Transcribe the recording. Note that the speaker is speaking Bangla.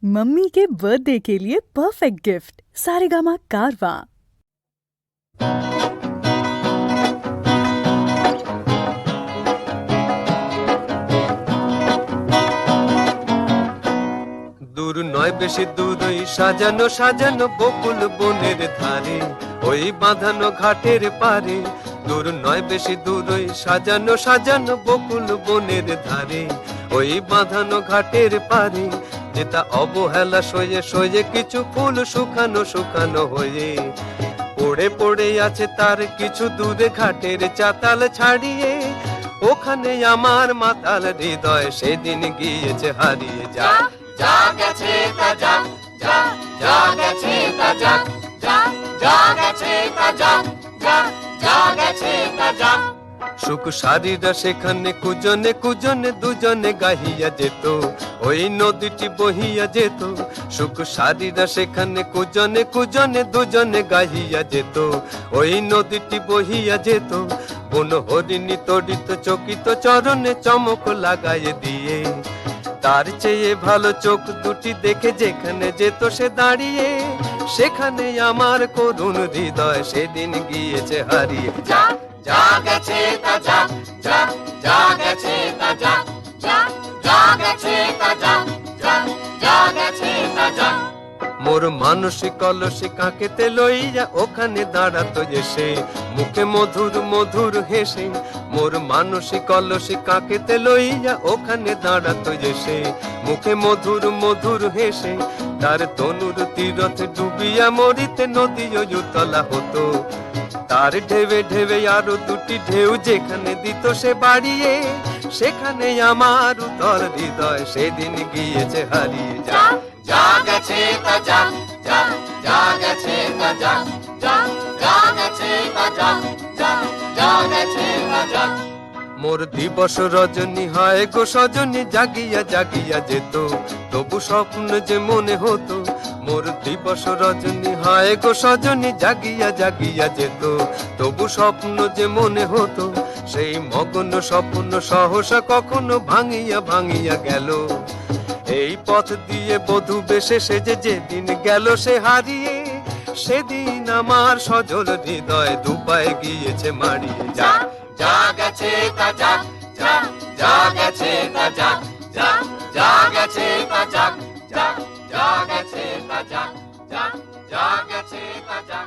मम्मी के बर्थडे के लिए परफेक्ट गिफ्ट सारेगामा कारवां। দূর নয় বেশি দূরই সাজানো সাজানো বকুল বনের ধারে, ওই বাঁধানো ঘাটের পারে। দূর নয় বেশি দূরই সাজানো সাজানো বকুল বনের ধারে, ওই বাঁধানো ঘাটের পারে। যেটা অবহেলা সয়ে সয়ে কিছু ফুল শুকানো শুকানো হয়ে পড়ে পড়ে আছে তার কিছু দূরে ঘাটের চাতাল ছাড়িয়ে। ওখানে আমার মাতাল হৃদয় সেদিন গিয়েছে হারিয়ে। যা যা গেছে তা যা, যা যা গেছে তা যা, যা যা গেছে তা যা, যা যা গেছে তা যা। সুখ সারিরা সেখানে কুজনে কুজনে দুজনে গাহিয়া যেত, ওই নদীটি বহিয়া যেত। সুখ সারিরা সেখানে কুজনে কুজনে দুজনে গাহিয়া যেত, ওই নদীটি বহিয়া যেত। বন হরিণী তড়িত চকিত চরণে চমক লাগাইয়ে দিয়ে, তার চেয়ে ভালো চোখ দুটি দেখে যেখানে যেত সে দাঁড়িয়ে। সেখানে আমার করুণ হৃদয় সেদিন গিয়েছে হারিয়ে। যা যা গেছে তা যা, যা যা গেছে তা যা, যা যা গেছে তা যা, যা যা গেছে তা যা। মোর মানসিক কলসি কাকেতে লইয়া ওখানে দাঁড়াতো এসে, মুখে মধুর মধুর হেসে। মোর মানসিক কলসি কাকেতে লইয়া ওখানে দাঁড়াতো এসে, মুখে মধুর মধুর হেসে। তার তনুর তীরথ ডুবিয়া মরিতে নদী উতলা হতো, তার ঢেবে ঢেবে আরো দুটি ঢেউ যেখানে দিত সে বাড়িয়ে। সেখানে আমার উতল হৃদয় সেদিন গিয়েছে হারিয়ে। যা যা গেছে তা যা, যা যা গেছে তা যা, যা যা গেছে তা যা, যা যা গেছে তা যা। মোর দিবস রজনী হয় গো সজনী জাগিয়া জাগিয়া যেত, তবু স্বপ্ন যে মনে হতো। মোর দিবস রজনী হয় গো সজনী জাগিয়া জাগিয়া যেত, তবু স্বপ্ন যে মনে হতো। সেই মগ্ন স্বপ্ন সহসা কখনো ভাঙিয়া ভাঙিয়া গেল। এই পথ দিয়ে বধূ বেশে সেজে যেদিন গেল সে হারিয়ে। সেদিন আমার সজল হৃদয় দুপায়ে গিয়েছে মারিয়ে। যা যা গেছে তা যা, যা যা গেছে তা যা, যা যা গেছে তা যা, যা যা গেছে তা যা, যা যা গেছে তা যা।